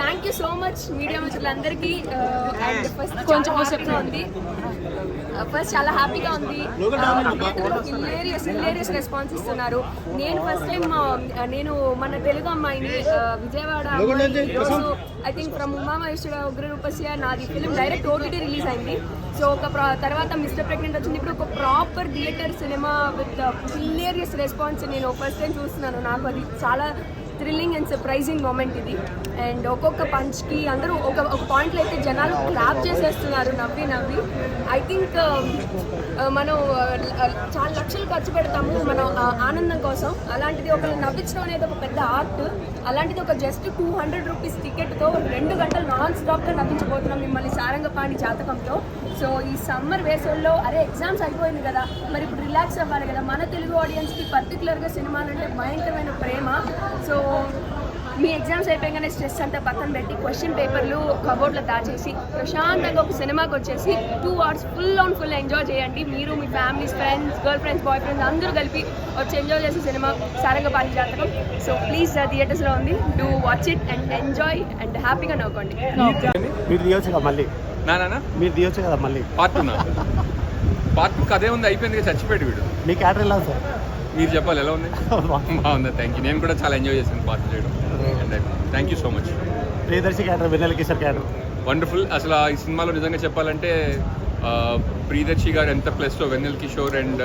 Thank you so much media మిత్రులందరికీ. And first కొంచెం హ్యాపీగా ఉంది, ఫస్ట్ చాలా హ్యాపీగా ఉంది. హిలేరియస్ రెస్పాన్స్ ఇస్తున్నారు. నేను ఫస్ట్ టైం నేను మన తెలుగు అమ్మాయిని Vijayawada I think from Umamaheswara Ugraroopasya నాది ఫిలిం డైరెక్ట్ ఓటీటీ రిలీజ్ అయింది. సో ఒక తర్వాత మిస్టర్ ప్రెగ్నెంట్ వచ్చింది. ఇప్పుడు ఒక proper theatre cinema with hilarious response నేను ఫస్ట్ టైం చూస్తున్నాను. నాకు అది చాలా థ్రిల్లింగ్ అండ్ సర్ప్రైజింగ్ మూమెంట్ ఇది. అండ్ ఒక్కొక్క పంచ్కి అందరూ ఒక పాయింట్లో అయితే జనాలు క్లాప్ చేసేస్తున్నారు నవ్వి. ఐ థింక్ మనం చాలా లక్షలు ఖర్చు పెడతాము మనం ఆనందం కోసం. అలాంటిది ఒకళ్ళు నవ్వించడం అనేది ఒక పెద్ద ఆర్ట్. అలాంటిది ఒక జస్ట్ 200 రూపీస్ టికెట్తో 2 గంటలు నాన్ స్టాప్గా నవ్వించబోతున్నాం మిమ్మల్ని సారంగపాణి జాతకంతో. సో ఈ సమ్మర్ వేసవిలో ఎగ్జామ్స్ అయిపోయింది కదా, మరి ఇప్పుడు రిలాక్స్ అవ్వాలి కదా. మన తెలుగు ఆడియన్స్కి పర్టికులర్గా సినిమాలు అంటే భయంకరమైన ప్రేమ. సో మీ ఎగ్జామ్స్ అయిపోయాగానే స్ట్రెస్ అంతా పక్కన పెట్టి క్వశ్చన్ పేపర్లు కబోర్డ్లో దాచేసి ప్రశాంతంగా ఒక సినిమాకి వచ్చేసి 2 hours ఫుల్ ఎంజాయ్ చేయండి. మీరు మీ families, friends, girlfriends, boyfriends అందరూ కలిపి వచ్చి ఎంజాయ్ చేసే సినిమా సారంగపాణి జాతకం. సో ప్లీజ్ థియేటర్స్లో ఉంది, do watch it and enjoy and హ్యాపీగా నవ్వుకోండి. మీరు తీయొచ్చు కదా మళ్ళీ, మీరు తీయొచ్చు కదా మళ్ళీ పార్ట్ 2 అదే ఉంది, అయిపోయింది, చచ్చిపోయాడు వీడు. మీ క్యారెక్టర్ ఎలా సార్ మీరు చెప్పాలి ఎలా ఉంది? బాగుంది, థ్యాంక్ యూ. నేను కూడా చాలా ఎంజాయ్ చేశాను పార్ట్ చేయడం. And thank you so much. Priyadarshi character, Vennela Kishore character wonderful. అసలు ఈ సినిమాలో నిజంగా చెప్పాలంటే ప్రియదర్శి గారు ఎంత ప్లస్లో, వెన్నెల కిషోర్ అండ్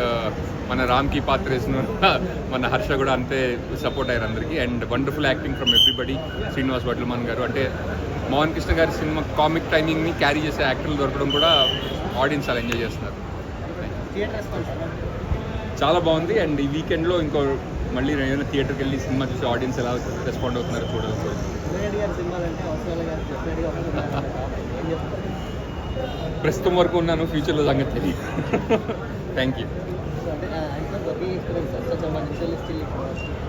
మన రామ్కి పాత్ర వేసిన మన హర్ష కూడా అంతే సపోర్ట్ అయ్యారు అందరికీ. And wonderful acting from everybody. Srinivas Vadlaman గారు అంటే మోహన్ కృష్ణ గారి సినిమా కామిక్ టైమింగ్ని క్యారీ చేసే యాక్టర్లు దొరకడం కూడా ఆడియన్స్ చాలా ఎంజాయ్ చేస్తున్నారు. చాలా బాగుంది. అండ్ ఈ వీకెండ్లో మళ్ళీ ఏదైనా థియేటర్కి వెళ్ళి సినిమా చూసి ఆడియన్స్ ఎలా రెస్పాండ్ అవుతున్నారు చూడాలి. ప్రస్తుతం వరకు ఉన్నాను, ఫ్యూచర్లో సంగతి తెలియదు. Thank you.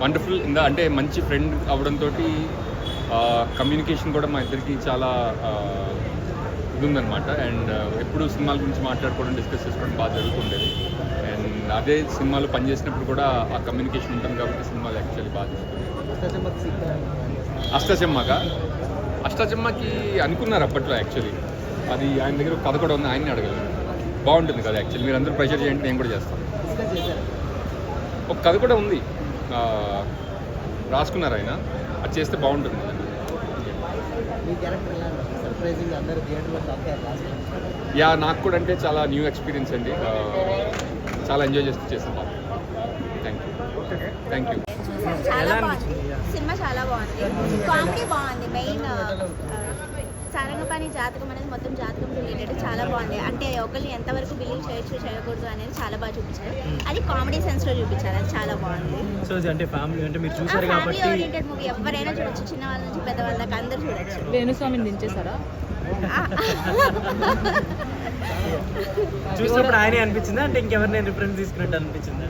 వండర్ఫుల్. అంటే మంచి ఫ్రెండ్ అవడంతో కమ్యూనికేషన్ కూడా మా ఇద్దరికి చాలా ఇది ఉందన్నమాట. అండ్ ఎప్పుడు సినిమాల గురించి మాట్లాడుకోవడం, డిస్కస్ చేసుకోవడం బాగా జరుగుతుండేది. అండ్ అదే సినిమాలో పనిచేసినప్పుడు కూడా ఆ కమ్యూనికేషన్ ఉంటుంది కాబట్టి సినిమాలు యాక్చువల్లీ బాగా చూస్తుంది. అష్టాచమ్మకి అనుకున్నారు అప్పట్లో యాక్చువల్లీ. అది ఆయన దగ్గర కథ కూడా ఉంది, ఆయన్ని అడగలేదు. బాగుంటుంది కదా యాక్చువల్లీ, మీరు అందరూ ప్రెషర్ చేయండి, నేను కూడా చేస్తాను. ఒక కథ కూడా ఉంది, రాసుకున్నారు ఆయన, అది చేస్తే బాగుంటుంది. యా, నాకు కూడా అంటే చాలా న్యూ ఎక్స్పీరియన్స్ అండి. చాలా ఎంజాయ్ చేస్తూ చేస్తాను. Thank you. చాలా బాగుంది సినిమా, చాలా బాగుంది. కామెడీ బాగుంది. మెయిన్ సారంగపాణి జాతకం అనేది మొత్తం జాతకం రిలేటెడ్ చాలా బాగుంది. అంటే ఒకరిని ఎంతవరకు బిలీవ్ చేయొచ్చు చేయకూడదు అనేది చాలా బాగా చూపించారు. అది కామెడీ సెన్స్ లో చూపించారు, అది చాలా బాగుంది. సో అంటే ఫ్యామిలీ అంటే మీరు చూసారు కాబట్టి ఫ్యామిలీ ఓరియంటెడ్ మూవీ, ఎవరైనా చూడొచ్చు, చిన్న వాళ్ళ నుంచి పెద్దవాళ్ళ దాకా అందరూ చూడొచ్చు. వేణుస్వామిని దించేశారా? చూసినప్పుడు ఆయనే అనిపించిందా, అంటే ఇంకెవరిని రిఫరెన్స్ తీసుకున్నట్టు అనిపించిందా?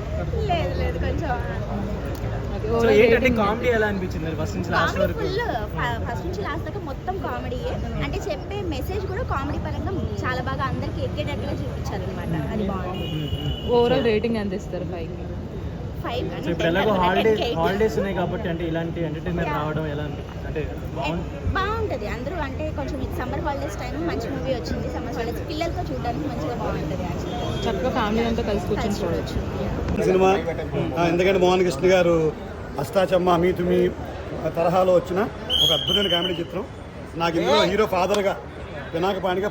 లేదు కొంచెం. సో ఏంటంటే కామెడీ ఎలా అనిపించింది ఫస్ట్ నుంచి లాస్ట్ వరకు? ఫస్ట్ నుంచి లాస్ట్ దాకా మొత్తం కామెడీయే. అంటే చెప్పే మెసేజ్ కూడా కామెడీ పరంగా చాలా బాగా అందరికి ఎక్కేటట్టుగా చూపించారు అనమాట. అది బాగుంది. ఓవరాల్ రేటింగ్ ఎంత ఇస్తారు? 5 అంటే ఇప్పుడు ఎలాగో హాలిడేస్ ఉన్నాయి కాబట్టి అంటే ఇలాంటి ఎంటర్టైన్మెంట్ రావడం ఎలా అంటే బాగుంటుంది. అందరూ అంటే కొంచెం సమ్మర్ హాలిడేస్ టైం మంచి మూవీ వచ్చింది. సమ్మర్ హాలిడేస్ పిల్లలతో చూడడానికి మంచిగా బాగుంటుంది. చక్కగా ఫ్యామిలీ అంతా కలిసి కూర్చొని చూడవచ్చు సినిమా. ఎందుకంటే మోహన్ కృష్ణ గారు అష్టాచమ్మ మీ తరహాలో వచ్చిన ఒక అద్భుతమైన కామెడీ చిత్రం. నాకు ఇందులో హీరో ఫాదర్గా పినాకపాణిగా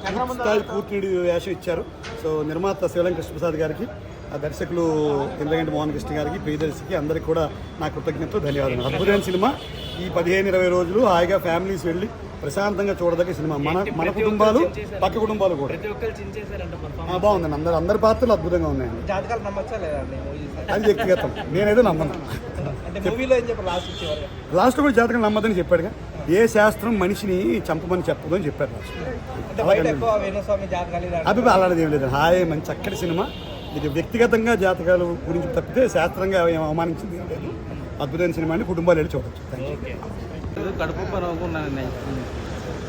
పూర్తి వేషం ఇచ్చారు. సో నిర్మాత శివలం కృష్ణప్రసాద్ గారికి, ఆ దర్శకులు ఇంద్రగంటి మోహన్ కృష్ణ గారికి, ప్రియదర్శికి అందరికీ కూడా నా కృతజ్ఞతలు, ధన్యవాదాలు. అద్భుతమైన సినిమా. ఈ 15-20 రోజులు హాయిగా ఫ్యామిలీస్ వెళ్ళి ప్రశాంతంగా చూడదగ్గ సినిమా. మన కుటుంబాలు, పక్క కుటుంబాలు కూడా బాగుందండి. అందరి పాత్రలు అద్భుతంగా ఉన్నాయండి. అది వ్యక్తిగతం, నేనైతే నమ్మను. లాస్ట్ కూడా జాతకం నమ్మదని చెప్పాడుగా. ఏ శాస్త్రం మనిషిని చంపమని చెప్పదు అని చెప్పారు లాస్ట్. అలాంటిది ఏం లేదు, హాయ్ మంచి చక్కటి సినిమా. ఇది వ్యక్తిగతంగా జాతకాలు గురించి తప్పితే శాస్త్రంగా ఏం అవమానించింది ఏం లేదు. అద్భుతమైన సినిమా అని కుటుంబాలు వెళ్ళి చూడవచ్చు. కడుపు పని అనుకున్నాను.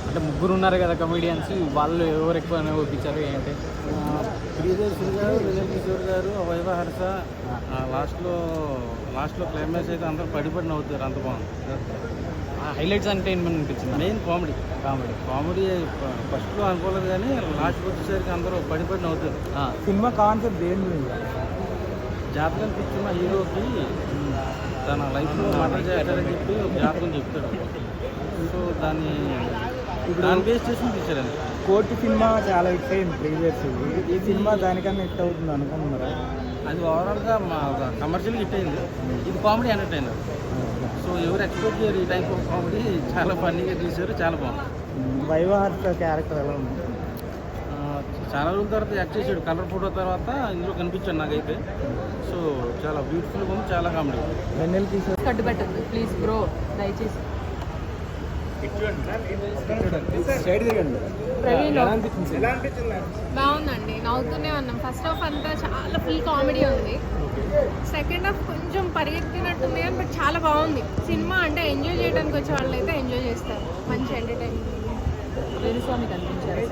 అంటే ముగ్గురు ఉన్నారు కదా కమెడియన్స్, వాళ్ళు ఎవరు ఎక్కువ ఒప్పించారు ఏంటి? ప్రియదర్శి గారు, వెన్నెల కిషోర్ గారు, వైవ హర్ష. లాస్ట్లో క్లైమాక్స్ అయితే అందరూ పడిపడి నవ్వుతారు, అంత బాగుంది. హైలైట్స్ అంటే ఏమని అనిపించింది? మెయిన్ కామెడీ ఫస్ట్లో అనుకోలేదు కానీ లాస్ట్కి వచ్చేసరికి అందరూ పడి నవ్వుతారు. సినిమా కాన్సెప్ట్ దేని గురించి? జాతకం పిచ్చిన హీరోకి తన లైఫ్లో మర్డర్ చేస్తాడని చెప్పి ఒక జాతకం చెప్తాడు. సో దాన్ని బేస్ చేసి తీసారండి. కోర్టు సినిమా చాలా హిట్ అయింది ప్రీవియస్. ఈ సినిమా దానికన్నా హిట్ అవుతుంది అనుకుంటున్నారా? అది ఓవరాల్గా మా కమర్షియల్ హిట్ అయింది. ఇది కామెడీ ఎంటర్టైనర్. సో ఎవరు ఎక్స్పెక్ట్ చేయరు ఈ టైప్ ఆఫ్ కామెడీ. చాలా ఫన్నీగా తీశారు, చాలా బాగుంది. వైవాహర్ష క్యారెక్టర్ ఎలా ఉంది? చాలా రోజుల తర్వాత యాక్ట్ చేశాడు. కలర్ ఫోటో తర్వాత ఇందులో కనిపించాడు నాకైతే. సో చాలా బ్యూటిఫుల్గా ఉంది, చాలా కామెడీ. వెన్నెల కిషోర్ కట్టుబెట్టండి ప్లీజ్ బ్రో, దయచేసి. బాగుందండి, నవ్వుతూనే ఉన్నాం. ఫస్ట్ హాఫ్ అంతా చాలా ఫుల్ కామెడీ ఉంది. సెకండ్ హాఫ్ కొంచెం పరిగెత్తినట్టుంది కానీ బట్ చాలా బాగుంది. సినిమా అంటే ఎంజాయ్ చేయడానికి వచ్చే వాళ్ళు అయితే ఎంజాయ్ చేస్తారు. మంచి ఎంటర్టైన్మెంట్. వేణుస్వామి కనిపించారు.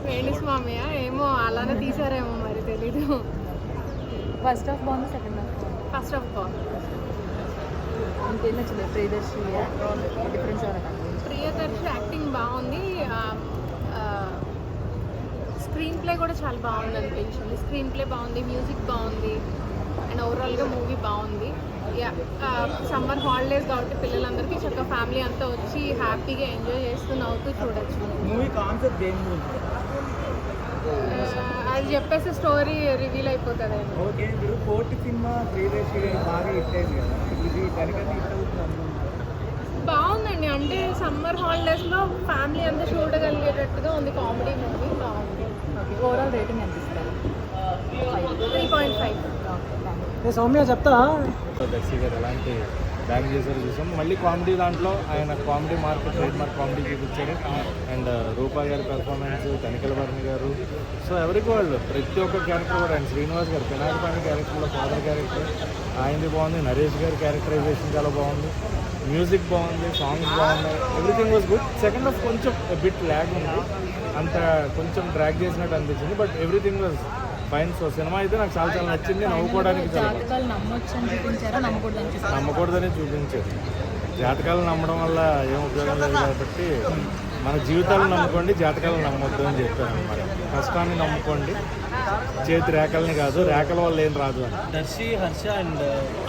వేణుస్వామియా ఏమో అలానే తీసారేమో మరి తెలీదు. ఫస్ట్ హాఫ్ బాగుంది, సెకండ్ హాఫ్ ఫస్ట్ హాఫ్ బాగుంది. ఇంకేం నచ్చింది? ప్రియదర్శి డిఫరెన్స్ ఏమైనా కనిపించింది? ప్రియదర్శి యాక్టింగ్ బాగుంది. స్క్రీన్ ప్లే కూడా చాలా బాగుంది అనిపించింది. స్క్రీన్ ప్లే బాగుంది, మ్యూజిక్ బాగుంది, అండ్ ఓవరాల్గా మూవీ బాగుంది. సమ్మర్ హాలిడేస్ కాబట్టి పిల్లలందరికీ చక్కగా ఫ్యామిలీ అంతా వచ్చి హ్యాపీగా ఎంజాయ్ చేస్తూ నవ్వుతూ చూడొచ్చు. మూవీ కాన్సెప్ట్ దేని గురించి? అది చెప్పేసి స్టోరీ రివీల్ అయిపోతుంది. ఓకే, ఇప్పుడు కోర్టు సినిమా ప్రియదర్శి బాగా హిట్ అయింది కదా, ఇది దానికన్నా హిట్ అవుతుంది అనుకుంటున్నారా? బాగుందండి. అంటే సమ్మర్ హాలిడేస్లో ఫ్యామిలీ అంతా చూడగలిగేటట్టుగా ఉంది. కామెడీ మూవీ బాగుంది. ఓవరాల్ రేటింగ్ అనిపిస్తారు? 3.5. సౌమ్య చెప్తా. దర్శి గారు ఎలాంటి బ్యాక్ చేశారు చూసాం. మళ్ళీ కామెడీ దాంట్లో ఆయన comedy market trade mark comedy చూపించాడు. అండ్ రూపా గారి పెర్ఫార్మెన్స్, తనిఖీల భరణి గారు, సో ఎవరికి వాళ్ళు ప్రతి ఒక్క క్యారెక్టర్ కూడా. అండ్ శ్రీనివాస్ గారు పినాకపాణి క్యారెక్టర్లో ఫాదర్ క్యారెక్టర్ ఆయనది బాగుంది. నరేష్ గారి క్యారెక్టరైజేషన్ చాలా బాగుంది. మ్యూజిక్ బాగుంది, సాంగ్స్ బాగున్నాయి, everything was good. Second half కొంచెం బిట్ ల్యాగ్ ఉంది, అంత కొంచెం డ్రాగ్ చేసినట్టు అనిపించింది. But everything was fine. So cinema అయితే నాకు చాలా చాలా నచ్చింది. నవ్వుకోవడానికి నమ్మకూడదని చూపించారు. జాతకాలు నమ్మడం వల్ల ఏం ఉపయోగం లేదు కాబట్టి మన జీవితాలను నమ్ముకోండి, జాతకాలను నమ్మొద్దు అని చెప్పారు అనమాట. కష్టాన్ని నమ్ముకోండి, చేతి రేఖల్ని కాదు, రేఖల వల్ల ఏం రాదు అని. దర్శి, హర్ష అండ్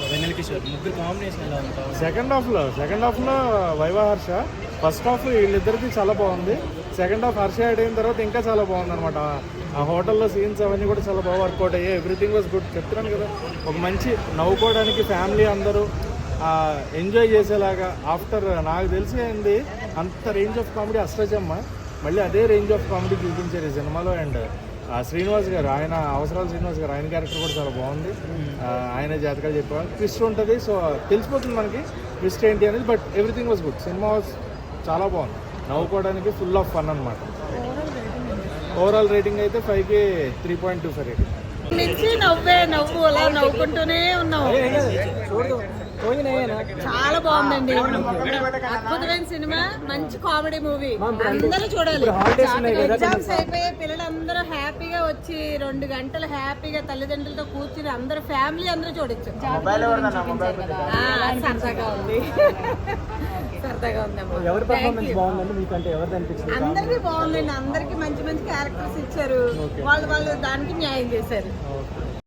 వెన్నెల కిషోర్ ముగ్గురు కాంబినేషన్ ఎలా ఉంటుంది? సెకండ్ హాఫ్లో వైవా హర్ష. ఫస్ట్ హాఫ్ వీళ్ళిద్దరిది చాలా బాగుంది. సెకండ్ హాఫ్ హర్ష యాడ్ అయిన తర్వాత ఇంకా చాలా బాగుంది అనమాట. ఆ హోటల్లో సీన్స్ అవన్నీ కూడా చాలా బాగా వర్కౌట్ అయ్యాయి. Everything was good. చెప్తున్నాను కదా, ఒక మంచి నవ్వుకోవడానికి ఫ్యామిలీ అందరూ ఎంజాయ్ చేసేలాగా. ఆఫ్టర్ నాకు తెలిసి అయింది అంత రేంజ్ ఆఫ్ కామెడీ అష్టాచమ్మ, మళ్ళీ అదే రేంజ్ ఆఫ్ కామెడీ చూపించారు ఈ సినిమాలో. అండ్ శ్రీనివాస్ గారు, ఆయన అవసరాలు శ్రీనివాస్ గారు, ఆయన క్యారెక్టర్ కూడా చాలా బాగుంది. ఆయన జాతకాలు చెప్పేవాళ్ళు. ట్విస్ట్ ఉంటుంది, సో తెలిసిపోతుంది మనకి ట్విస్ట్ ఏంటి అనేది. But everything was good. Cinema was చాలా బాగుంది, నవ్వుకోవడానికి ఫుల్ ఆఫ్ ఫన్ అనమాట. ఓవరాల్ రేటింగ్ అయితే 5కి 3.25 రేటింగ్. నుంచి నవ్వు అలా నవ్వుకుంటూనే ఉన్నాం. చాలా బాగుందండి, అద్భుతమైన సినిమా, మంచి కామెడీ మూవీ, అందరూ చూడాలి. ఎగ్జామ్స్ అయిపోయి పిల్లలందరూ హ్యాపీగా వచ్చి 2 గంటలు హ్యాపీగా తల్లిదండ్రులతో కూర్చుని అందరూ ఫ్యామిలీ అందరూ చూడొచ్చు. సరదాగా ఉంది, సరదాగా ఉందమ్మా. ఎవరి పర్ఫార్మెన్స్ బాగుందండి మీకంటే? ఎవరిది అనిపించింది? అందరికీ బాగుందండి, అందరికీ మంచి మంచి క్యారెక్టర్స్ ఇచ్చారు. వాళ్ళు దానికి న్యాయం చేశారు.